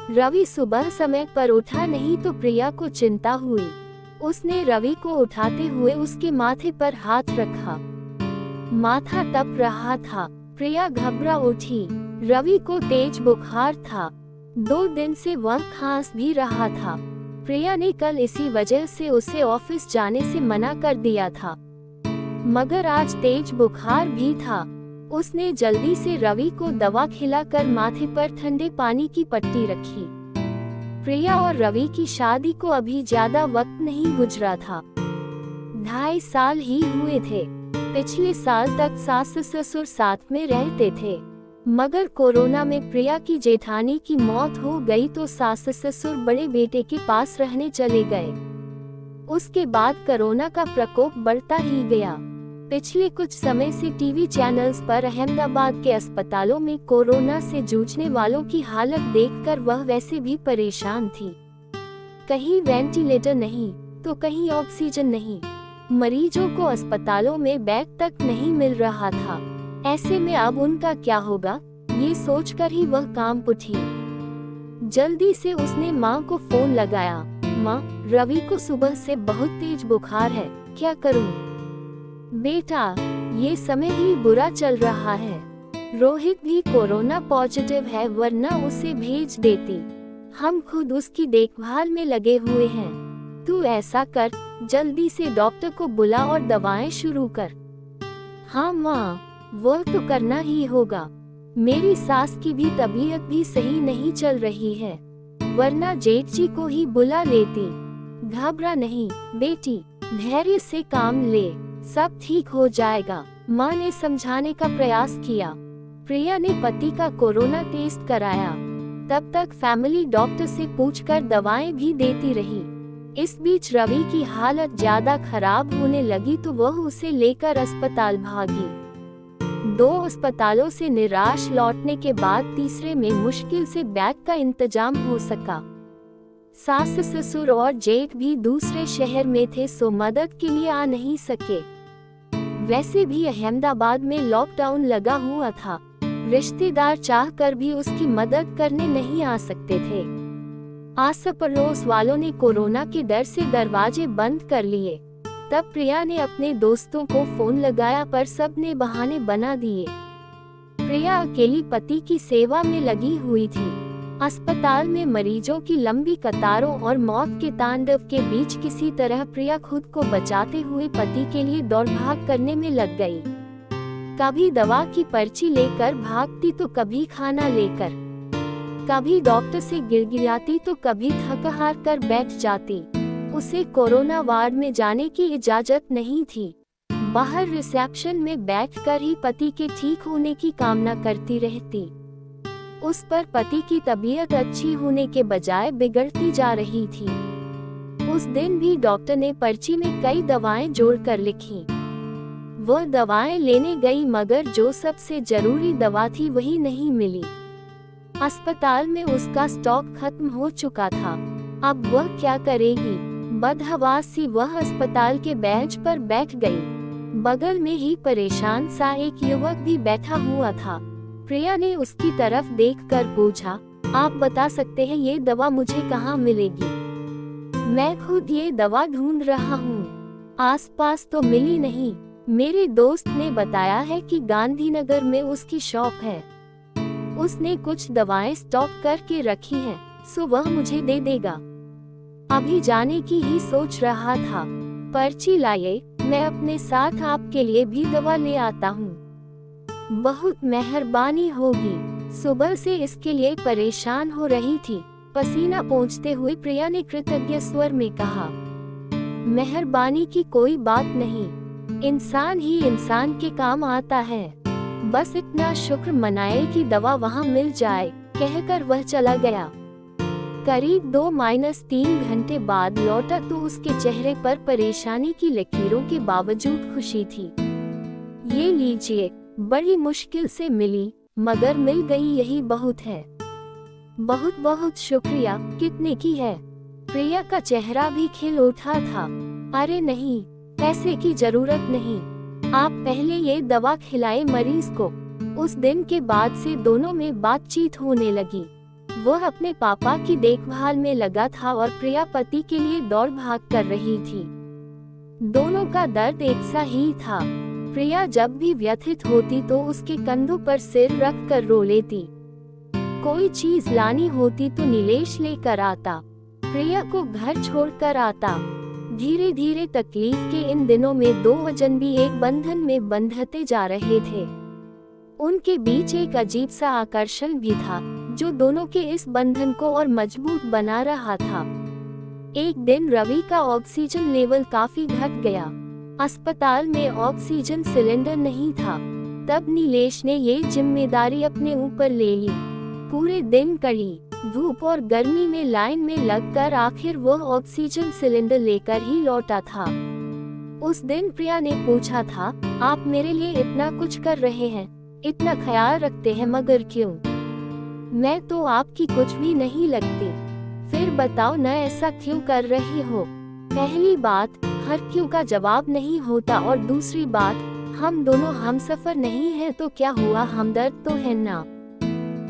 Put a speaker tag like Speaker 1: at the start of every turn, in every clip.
Speaker 1: रवि सुबह समय पर उठा नहीं तो प्रिया को चिंता हुई। उसने रवि को उठाते हुए उसके माथे पर हाथ रखा। माथा तप रहा था। प्रिया घबरा उठी। रवि को तेज बुखार था। 2 दिन से वह खांस भी रहा था। प्रिया ने कल इसी वजह से उसे ऑफिस जाने से मना कर दिया था, मगर आज तेज बुखार भी था। उसने जल्दी से रवि को दवा खिलाकर माथे पर ठंडे पानी की पट्टी रखी। प्रिया और रवि की शादी को अभी ज्यादा वक्त नहीं गुजरा था। 2.5 साल ही हुए थे। पिछले साल तक सास ससुर साथ में रहते थे, मगर कोरोना में प्रिया की जेठानी की मौत हो गई तो सास ससुर बड़े बेटे के पास रहने चले गए। उसके बाद कोरोना का प्रकोप बढ़ता ही गया। पिछले कुछ समय से टीवी चैनल्स पर अहमदाबाद के अस्पतालों में कोरोना से जूझने वालों की हालत देखकर वह वैसे भी परेशान थी। कहीं वेंटिलेटर नहीं तो कहीं ऑक्सीजन नहीं। मरीजों को अस्पतालों में बेड तक नहीं मिल रहा था। ऐसे में अब उनका क्या होगा, ये सोचकर ही वह काम उठी। जल्दी से उसने माँ को फोन लगाया। माँ, रवि को सुबह से बहुत तेज बुखार है, क्या करूँ? बेटा, ये समय ही बुरा चल रहा है। रोहित भी कोरोना पॉजिटिव है, वरना उसे भेज देती। हम खुद उसकी देखभाल में लगे हुए हैं। तू ऐसा कर, जल्दी से डॉक्टर को बुला और दवाएं शुरू कर। हाँ माँ, वो तो करना ही होगा। मेरी सास की भी तबीयत भी सही नहीं चल रही है, वरना जेठ जी को ही बुला लेती। घबरा नहीं बेटी, धैर्य से काम ले, सब ठीक हो जाएगा। माँ ने समझाने का प्रयास किया। प्रिया ने पति का कोरोना टेस्ट कराया। तब तक फैमिली डॉक्टर से पूछकर दवाएं भी देती रही। इस बीच रवि की हालत ज्यादा खराब होने लगी तो वह उसे लेकर अस्पताल भागी। 2 अस्पतालों से निराश लौटने के बाद तीसरे में मुश्किल से बेड का इंतजाम हो सका। सास ससुर और जेठ भी दूसरे शहर में थे, सो मदद के लिए आ नहीं सके। वैसे भी अहमदाबाद में लॉकडाउन लगा हुआ था। रिश्तेदार चाहकर भी उसकी मदद करने नहीं आ सकते थे। आस पड़ोस वालों ने कोरोना के डर से दरवाजे बंद कर लिए। तब प्रिया ने अपने दोस्तों को फोन लगाया, पर सबने बहाने बना दिए। प्रिया अकेली पति की सेवा में लगी हुई थी। अस्पताल में मरीजों की लंबी कतारों और मौत के तांडव के बीच किसी तरह प्रिया खुद को बचाते हुए पति के लिए दौड़ भाग करने में लग गई। कभी दवा की पर्ची लेकर भागती तो कभी खाना लेकर, कभी डॉक्टर से गिड़गिड़ाती तो कभी थक हार कर बैठ जाती। उसे कोरोना वार्ड में जाने की इजाजत नहीं थी। बाहर रिसेप्शन में बैठकर ही पति के ठीक होने की कामना करती रहती। उस पर पति की तबीयत अच्छी होने के बजाय बिगड़ती जा रही थी। उस दिन भी डॉक्टर ने पर्ची में कई दवाएं जोड़कर लिखी। वह दवाएं लेने गई, मगर जो सबसे जरूरी दवा थी वही नहीं मिली। अस्पताल में उसका स्टॉक खत्म हो चुका था। अब वह क्या करेगी? बदहवास सी वह अस्पताल के बेंच पर बैठ गई। बगल में ही परेशान सा एक युवक भी बैठा हुआ था। प्रिया ने उसकी तरफ देखकर पूछा, आप बता सकते हैं ये दवा मुझे कहाँ मिलेगी? मैं खुद ये दवा ढूंढ रहा हूँ, आसपास तो मिली नहीं। मेरे दोस्त ने बताया है कि गांधीनगर में उसकी शॉप है। उसने कुछ दवाएं स्टॉक करके रखी हैं, सो वह मुझे दे देगा। अभी जाने की ही सोच रहा था। पर्ची लाइए, मैं अपने साथ आपके लिए भी दवा ले आता हूँ। बहुत मेहरबानी होगी। सुबह से इसके लिए परेशान हो रही थी। पसीना पोंछते हुए प्रिया ने कृतज्ञ स्वर में कहा, मेहरबानी की कोई बात नहीं, इंसान ही इंसान के काम आता है। बस इतना शुक्र मनाए कि दवा वहाँ मिल जाए, कहकर वह चला गया। करीब 2-3 घंटे बाद लौटा तो उसके चेहरे पर परेशानी की लकीरों के बावजूद खुशी थी। ये लीजिए, बड़ी मुश्किल से मिली, मगर मिल गई, यही बहुत है। बहुत बहुत शुक्रिया। कितने की है? प्रिया का चेहरा भी खिल उठा था। अरे नहीं, पैसे की जरूरत नहीं, आप पहले ये दवा खिलाए मरीज को। उस दिन के बाद से दोनों में बातचीत होने लगी। वह अपने पापा की देखभाल में लगा था और प्रिया पति के लिए दौड़ भाग कर रही थी। दोनों का दर्द एक सा ही था। प्रिया जब भी व्यथित होती तो उसके कंधों पर सिर रख कर रो लेती। कोई चीज लानी होती तो नीलेश लेकर आता, प्रिया को घर छोड़कर आता। धीरे धीरे तकलीफ के इन दिनों में दो वजन भी एक बंधन में बंधते जा रहे थे। उनके बीच एक अजीब सा आकर्षण भी था जो दोनों के इस बंधन को और मजबूत बना रहा था। एक दिन रवि का ऑक्सीजन लेवल काफी घट गया। अस्पताल में ऑक्सीजन सिलेंडर नहीं था। तब नीलेश ने ये जिम्मेदारी अपने ऊपर ले ली। पूरे दिन कड़ी धूप और गर्मी में लाइन में लगकर आखिर वह ऑक्सीजन सिलेंडर लेकर ही लौटा था। उस दिन प्रिया ने पूछा था, आप मेरे लिए इतना कुछ कर रहे हैं, इतना ख्याल रखते हैं, मगर क्यों? मैं तो आपकी कुछ भी नहीं लगती। फिर बताओ न, ऐसा क्यों कर रही हो? पहली बात, हर क्यों का जवाब नहीं होता, और दूसरी बात, हम दोनों हमसफर नहीं हैं तो क्या हुआ, हमदर्द तो है ना।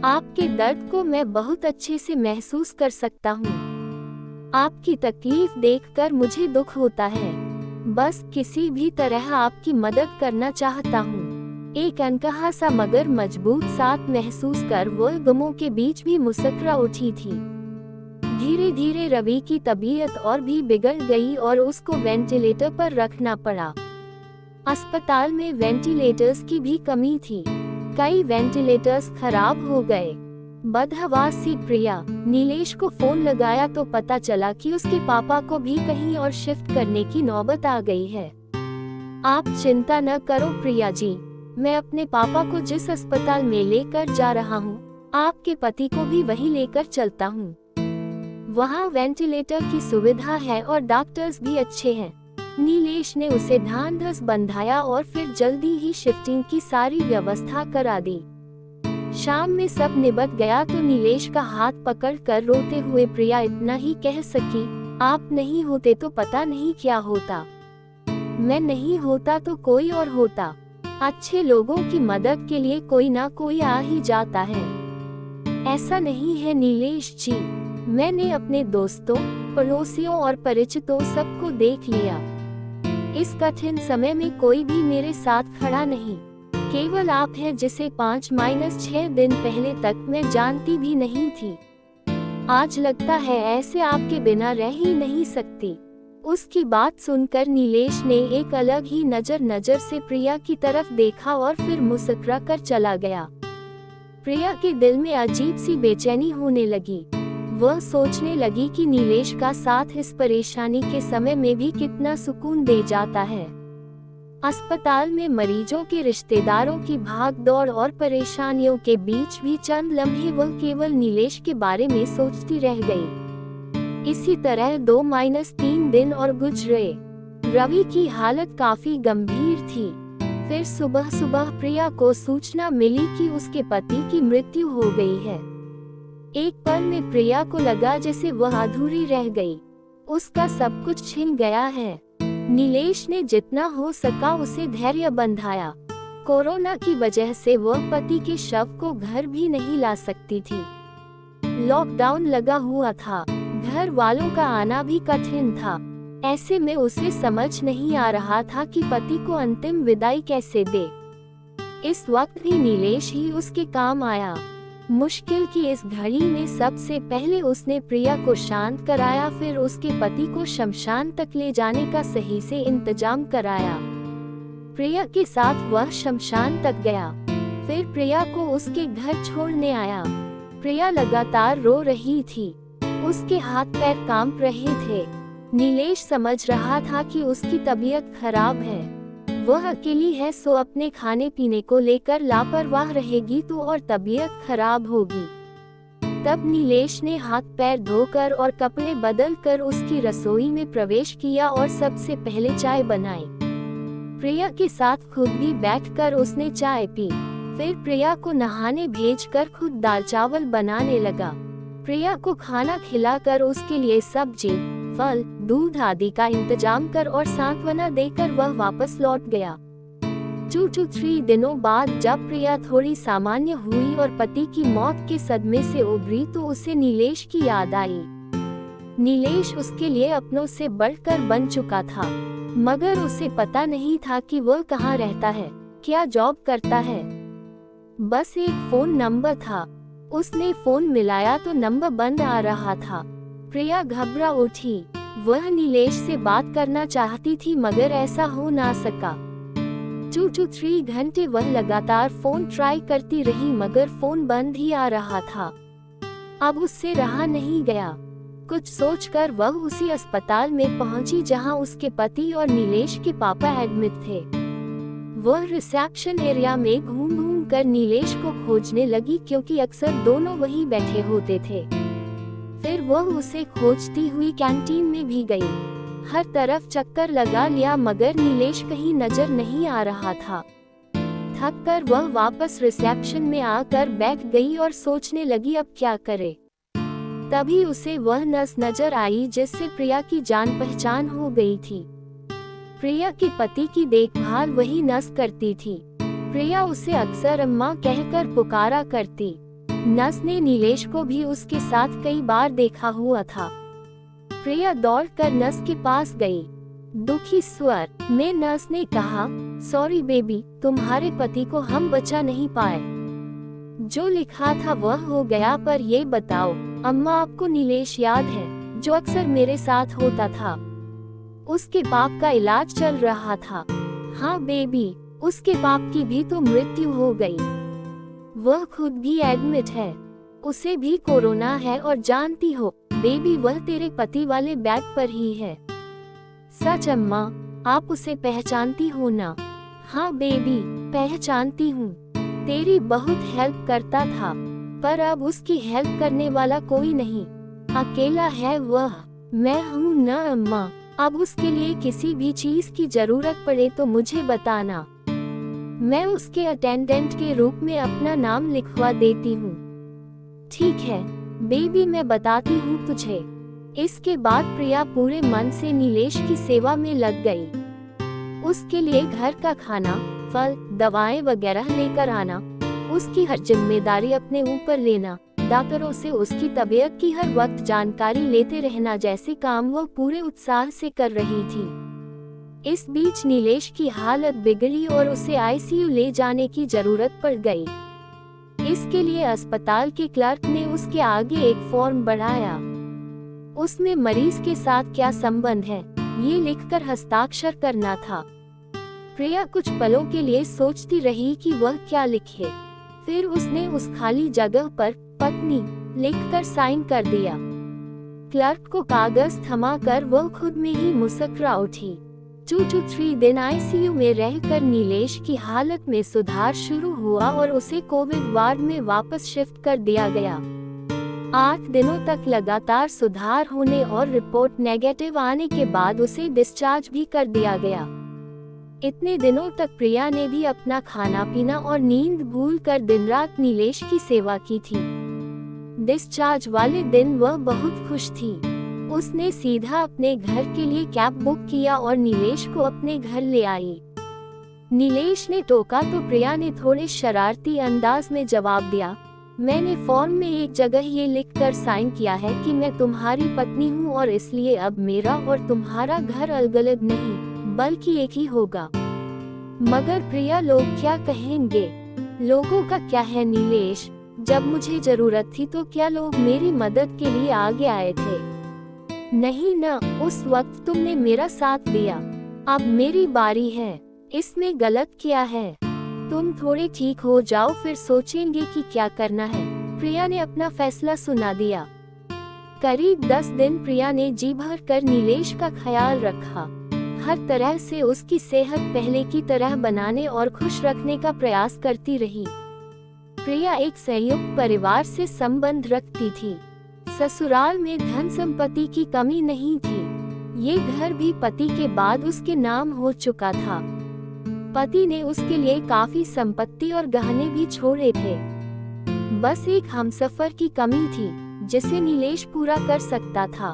Speaker 1: आपके दर्द को मैं बहुत अच्छे से महसूस कर सकता हूँ। आपकी तकलीफ देखकर मुझे दुख होता है। बस किसी भी तरह आपकी मदद करना चाहता हूँ। एक अनकहा सा मगर मजबूत साथ महसूस कर वो गमों के बीच भी मुस्कुरा उठी थी। धीरे धीरे रवि की तबीयत और भी बिगड़ गई और उसको वेंटिलेटर पर रखना पड़ा। अस्पताल में वेंटिलेटर्स की भी कमी थी। कई वेंटिलेटर्स खराब हो गए। बदहवास सी प्रिया नीलेश को फोन लगाया तो पता चला कि उसके पापा को भी कहीं और शिफ्ट करने की नौबत आ गई है। आप चिंता न करो प्रिया जी, मैं अपने पापा को जिस अस्पताल में लेकर जा रहा हूँ, आपके पति को भी वहीं लेकर चलता हूँ। वहाँ वेंटिलेटर की सुविधा है और डॉक्टर्स भी अच्छे हैं। नीलेश ने उसे ढांढस बंधाया और फिर जल्दी ही शिफ्टिंग की सारी व्यवस्था करा दी। शाम में सब निबट गया तो नीलेश का हाथ पकड़कर रोते हुए प्रिया इतना ही कह सकी, आप नहीं होते तो पता नहीं क्या होता। मैं नहीं होता तो कोई और होता। अच्छे लोगों की मदद के लिए कोई ना कोई आ ही जाता है। ऐसा नहीं है नीलेश जी, मैंने अपने दोस्तों, पड़ोसियों और परिचितों सबको देख लिया। इस कठिन समय में कोई भी मेरे साथ खड़ा नहीं। केवल आप हैं जिसे 5-6 दिन पहले तक मैं जानती भी नहीं थी। आज लगता है ऐसे आपके बिना रह ही नहीं सकती। उसकी बात सुनकर नीलेश ने एक अलग ही नजर से प्रिया की तरफ देखा और फिर मुस्कुरा कर चला गया। प्रिया के दिल में अजीब सी बेचैनी होने लगी। वह सोचने लगी कि नीलेश का साथ इस परेशानी के समय में भी कितना सुकून दे जाता है। अस्पताल में मरीजों के रिश्तेदारों की भागदौड़ और परेशानियों के बीच भी चंद लम्हे वह केवल नीलेश के बारे में सोचती रह गई। इसी तरह 2-3 दिन और गुजरे। रवि की हालत काफी गंभीर थी। फिर सुबह सुबह प्रिया को सूचना मिली कि उसके पति की मृत्यु हो गई है। एक पल में प्रिया को लगा जैसे वह अधूरी रह गई। उसका सब कुछ छिन गया है। नीलेश ने जितना हो सका उसे धैर्य बंधाया। कोरोना की वजह से वह पति के शव को घर भी नहीं ला सकती थी। लॉकडाउन लगा हुआ था, घर वालों का आना भी कठिन था। ऐसे में उसे समझ नहीं आ रहा था कि पति को अंतिम विदाई कैसे दे। इस वक्त भी नीलेश ही उसके काम आया। मुश्किल की इस घड़ी में सबसे पहले उसने प्रिया को शांत कराया, फिर उसके पति को शमशान तक ले जाने का सही से इंतजाम कराया। प्रिया के साथ वह शमशान तक गया, फिर प्रिया को उसके घर छोड़ने आया। प्रिया लगातार रो रही थी, उसके हाथ पैर कांप रहे थे। नीलेश समझ रहा था कि उसकी तबीयत खराब है, वह अकेली है, सो अपने खाने पीने को लेकर लापरवाह रहेगी तो और तबीयत खराब होगी। तब नीलेश ने हाथ पैर धोकर और कपड़े बदलकर उसकी रसोई में प्रवेश किया और सबसे पहले चाय बनाई। प्रिया के साथ खुद भी बैठकर उसने चाय पी। फिर प्रिया को नहाने भेजकर खुद दाल चावल बनाने लगा। प्रिया को खाना खिलाकर उसके लिए सब्जी, फल, दूध आदि का इंतजाम कर और सांत्वना देकर वह वापस लौट गया। 2-3 दिनों बाद जब प्रिया थोड़ी सामान्य हुई और पति की मौत के सदमे से उभरी तो उसे नीलेश की याद आई। नीलेश उसके लिए अपनों से बढ़कर बन चुका था, मगर उसे पता नहीं था कि वह कहाँ रहता है, क्या जॉब करता है। बस एक फोन नंबर था। उसने फोन मिलाया तो नंबर बंद आ रहा था। प्रिया घबरा उठी। वह नीलेश से बात करना चाहती थी मगर ऐसा हो ना सका। 2-3 घंटे वह लगातार फोन ट्राई करती रही मगर फोन बंद ही आ रहा था। अब उससे रहा नहीं गया। कुछ सोचकर वह उसी अस्पताल में पहुंची जहां उसके पति और नीलेश के पापा एडमिट थे। वह रिसेप्शन एरिया में घूम घूम कर नीलेश को खोजने लगी क्योंकि अक्सर दोनों वहीं बैठे होते थे। फिर वह उसे खोजती हुई कैंटीन में भी गई। हर तरफ चक्कर लगा लिया मगर नीलेश कहीं नजर नहीं आ रहा था। थक कर वह वापस रिसेप्शन में आकर बैठ गई और सोचने लगी अब क्या करे। तभी उसे वह नर्स नजर आई जिससे प्रिया की जान पहचान हो गई थी। प्रिया के पति की देखभाल वही नर्स करती थी। प्रिया उसे अक्सर अम्मा कहकर पुकारा करती। नर्स ने नीलेश को भी उसके साथ कई बार देखा हुआ था। प्रिया दौड़कर नर्स के पास गई। दुखी स्वर में नर्स ने कहा, सॉरी बेबी, तुम्हारे पति को हम बचा नहीं पाए। जो लिखा था वह हो गया, पर ये बताओ अम्मा, आपको नीलेश याद है जो अक्सर मेरे साथ होता था? उसके बाप का इलाज चल रहा था। हाँ बेबी, उसके बाप की भी तो मृत्यु हो गई। वह खुद भी एडमिट है। उसे भी कोरोना है और जानती हो बेबी, वह तेरे पति वाले बेड पर ही है। सच अम्मा, आप उसे पहचानती हो ना? हाँ बेबी, पहचानती हूँ। तेरी बहुत हेल्प करता था, पर अब उसकी हेल्प करने वाला कोई नहीं, अकेला है वह। मैं हूँ न अम्मा, अब उसके लिए किसी भी चीज की जरूरत पड़े तो मुझे बताना। मैं उसके अटेंडेंट के रूप में अपना नाम लिखवा देती हूँ। ठीक है बेबी, मैं बताती हूँ तुझे। इसके बाद प्रिया पूरे मन से नीलेश की सेवा में लग गई। उसके लिए घर का खाना, फल, दवाएं वगैरह लेकर आना, उसकी हर जिम्मेदारी अपने ऊपर लेना, डॉक्टरों से उसकी तबीयत की हर वक्त जानकारी लेते रहना जैसे काम वह पूरे उत्साह से कर रही थी। इस बीच नीलेश की हालत बिगड़ी और उसे आईसीयू ले जाने की जरूरत पड़ गई। इसके लिए अस्पताल के क्लर्क ने उसके आगे एक फॉर्म बढ़ाया। उसमें मरीज के साथ क्या संबंध है ये लिखकर हस्ताक्षर करना था। प्रिया कुछ पलों के लिए सोचती रही कि वह क्या लिखे। फिर उसने उस खाली जगह पर पत्नी लिखकर साइन कर दिया। क्लर्क को कागज थमाकर वह खुद में ही मुस्कुरा उठी। 2-3 दिन आईसीयू में रहकर नीलेश की हालत में सुधार शुरू हुआ और उसे कोविड वार्ड में वापस शिफ्ट कर दिया गया। 8 दिनों तक लगातार सुधार होने और रिपोर्ट नेगेटिव आने के बाद उसे डिस्चार्ज भी कर दिया गया। इतने दिनों तक प्रिया ने भी अपना खाना पीना और नींद भूलकर दिन रात नीलेश की सेवा की थी। डिस्चार्ज वाले दिन वह बहुत खुश थी। उसने सीधा अपने घर के लिए कैब बुक किया और नीलेश को अपने घर ले आई। नीलेश ने टोका तो प्रिया ने थोड़े शरारती अंदाज में जवाब दिया, मैंने फॉर्म में एक जगह ये लिखकर साइन किया है कि मैं तुम्हारी पत्नी हूँ और इसलिए अब मेरा और तुम्हारा घर अलग-अलग नहीं बल्कि एक ही होगा। मगर प्रिया, लोग क्या कहेंगे? लोगों का क्या है नीलेश? जब मुझे जरूरत थी तो क्या लोग मेरी मदद के लिए आगे आए थे? नहीं ना, उस वक्त तुमने मेरा साथ दिया। अब मेरी बारी है। इसमें गलत क्या है? तुम थोड़े ठीक हो जाओ फिर सोचेंगे कि क्या करना है। प्रिया ने अपना फैसला सुना दिया। करीब 10 दिन प्रिया ने जी भर कर नीलेश का ख्याल रखा। हर तरह से उसकी सेहत पहले की तरह बनाने और खुश रखने का प्रयास करती रही। प्रिया एक संयुक्त परिवार से संबंध रखती थी। ससुराल में धन संपत्ति की कमी नहीं थी। ये घर भी पति के बाद उसके नाम हो चुका था। पति ने उसके लिए काफी संपत्ति और गहने भी छोड़े थे। बस एक हमसफर की कमी थी जिसे नीलेश पूरा कर सकता था।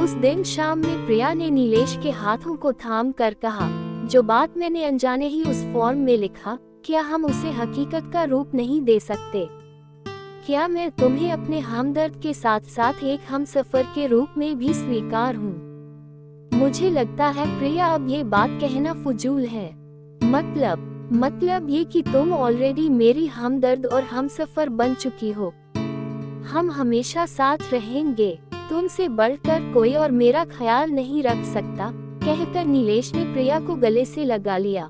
Speaker 1: उस दिन शाम में प्रिया ने नीलेश के हाथों को थाम कर कहा, जो बात मैंने अनजाने ही उस फॉर्म में लिखा, क्या हम उसे हकीकत का रूप नहीं दे सकते? क्या मैं तुम्हें अपने हमदर्द के साथ साथ एक हमसफर के रूप में भी स्वीकार हूँ? मुझे लगता है प्रिया अब ये बात कहना फजूल है। मतलब ये कि तुम ऑलरेडी मेरी हमदर्द और हमसफर बन चुकी हो। हम हमेशा साथ रहेंगे। तुमसे बढ़कर कोई और मेरा ख्याल नहीं रख सकता, कहकर नीलेश ने प्रिया को गले से लगा लिया।